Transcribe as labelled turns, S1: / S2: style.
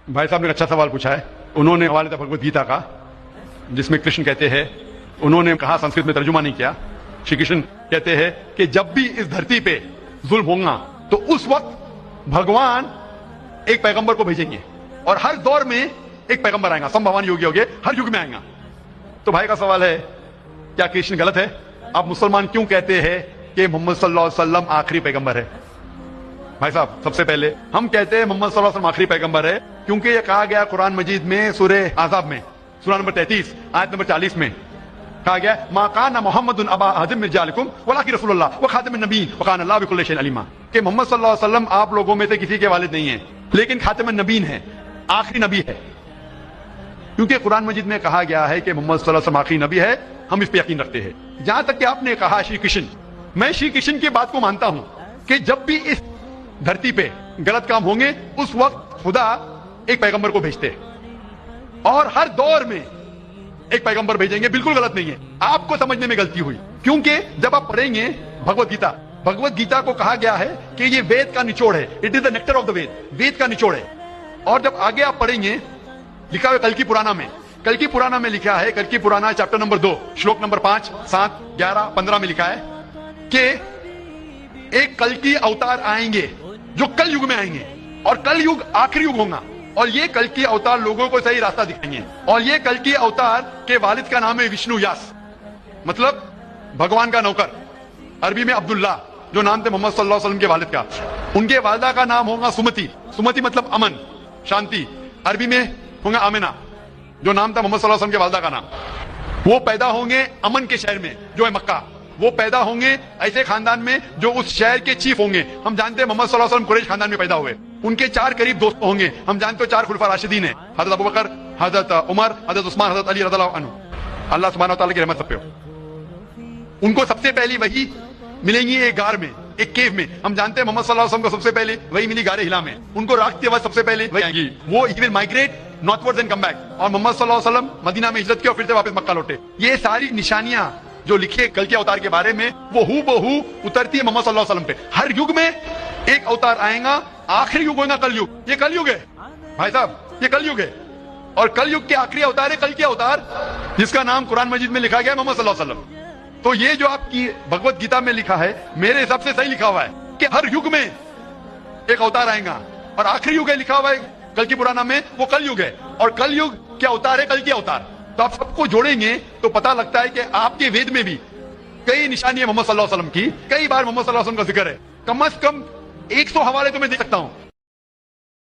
S1: بھائی صاحب نے ایک اچھا سوال پوچھا ہے. انہوں نے حوالے تھا بھگوت گیتا کا جس میں کرشن کہتے ہیں, انہوں نے کہا سنسکرت میں ترجمہ نہیں کیا, شری کرشن کہتے ہیں کہ جب بھی اس دھرتی پہ ظلم ہوگا تو اس وقت بھگوان ایک پیغمبر کو بھیجیں گے اور ہر دور میں ایک پیغمبر آئے گا, سم بھوان یوگی ہوگے, ہر یگ میں آئے گا. تو بھائی کا سوال ہے کیا کرشن غلط ہے؟ آپ مسلمان کیوں کہتے ہیں کہ محمد صلی اللہ علیہ وسلم آخری پیغمبر ہے؟ بھائی صاحب سب سے پہلے ہم کہتے ہیں محمد صلی اللہ علیہ وسلم آخری پیغمبر ہے کیونکہ یہ کہا گیا قرآن مجید میں سورہ احزاب میں سورہ نمبر 33 آیت نمبر 40 میں کہا گیا ما کان محمد ابا احد من رجالکم ولکن رسول اللہ وخاتم النبیین وکان اللہ بکل شیء علیما, کہ محمد صلی اللہ علیہ وسلم آپ لوگوں میں سے کسی کے والد نہیں ہیں لیکن خاتم النبیین ہے, آخری نبی ہے. کیونکہ قرآن مجید میں کہا گیا ہے کہ محمد صلی اللہ علیہ وسلم آخری نبی ہے, ہم اس پہ یقین رکھتے ہیں. جہاں تک کہ آپ نے کہا شری کرشن, میں شری کرشن کی بات کو مانتا ہوں کہ جب بھی اس دھرتی پہ غلط کام ہوں گے اس وقت خدا ایک پیغمبر کو بھیجتے اور ہر دور میں ایک پیغمبر بھیجیں گے. بالکل غلط نہیں ہے, آپ کو سمجھنے میں غلطی ہوئی. کیونکہ جب آپ پڑھیں گے بھگوت گیتا کو کہا گیا ہے کہ یہ وید کا نچوڑ ہے, it is the nectar of the Veda, وید کا نچوڑ ہے. اور جب آگے آپ پڑھیں گے لکھا ہوا کل کی پرانا میں لکھا ہے, کل کی پرانا چیپٹر نمبر 2 شلوک نمبر 5 7 11 15 میں لکھا ہے کہ ایک کل کی اوتار آئیں گے جو کل یگ میں آئیں گے اور کل یگ آخری یگ ہوگا, اور یہ کل کی اوتار لوگوں کو صحیح راستہ دکھائیں گے. اور یہ کل کی اوتار کے والد کا نام ہے وشنو یاس, مطلب بھگوان کا نوکر, عربی میں عبداللہ, جو نام تھے محمد صلی اللہ علیہ وسلم کے والد کا. ان کے والدہ کا نام ہوگا سمتی مطلب امن شانتی, عربی میں ہوگا آمنہ, جو نام تھا محمد صلی اللہ علیہ وسلم کے والدہ کا نام. وہ پیدا ہوں گے امن کے شہر میں جو ہے مکہ, وہ پیدا ہوں گے ایسے خاندان میں جو اس شہر کے چیف ہوں گے. ہم جانتے ہیں محمد صلی اللہ علیہ وسلم قریش خاندان میں پیدا ہوئے, ان کے 4 قریب دوست ہوں گے. ہم جانتے ہیں 4 خلفاء راشدین ہیں, حضرت ابوبکر, حضرت عمر, حضرت عثمان, حضرت علی رضی اللہ عنہ. اللہ سبحانہ و تعالیٰ کی رحمت سب پہ ہو. ان کو سب سے پہلی وحی ملیں گی ایک غار میں, ایک کیو میں. ہم جانتے ہیں محمد صلی اللہ علیہ وسلم کو سب سے پہلے وہی ملی غار ہرا میں. ان کو راکھتے وقت سب سے پہلے وہی آئیں گی, وہ ہی will migrate northward and come back. اور محمد صلی اللہ علیہ وسلم مدینہ میں ہجرت کی اور پھر سے واپس مکہ لوٹے. یہ ساری نشانیاں جو لکھے کل کے اوتار کے بارے میں وہ ہو بہو اترتی ہے محمد صلی اللہ علیہ وسلم پہ. ہر یگ میں ایک اوتار آئے گا, آخری یگ ہوگا کل یگ. یہ کل یگ ہے بھائی صاحب, یہ کل یگ ہے, اور کل یگ کے آخری اوتار ہے کل کے اوتار جس کا نام قرآن مجید میں لکھا گیا محمد صلی اللہ علیہ وسلم. تو یہ جو آپ کی بھگوت گیتا میں لکھا ہے میرے حساب سے صحیح لکھا ہوا ہے کہ ہر یگ میں ایک اوتار آئے گا, اور آخری یگ ہے لکھا ہوا ہے کل کی پرانا میں وہ کل یگ ہے, اور کل یگ کیا اوتار ہے کل کے اوتار. تو آپ سب کو جوڑیں گے تو پتا لگتا ہے کہ آپ کے وید میں بھی کئی نشانی ہے محمد صلی اللہ علیہ وسلم کی, کئی بار محمد صلی اللہ علیہ وسلم کا ذکر ہے. کم از کم 100 حوالے تو میں دے سکتا ہوں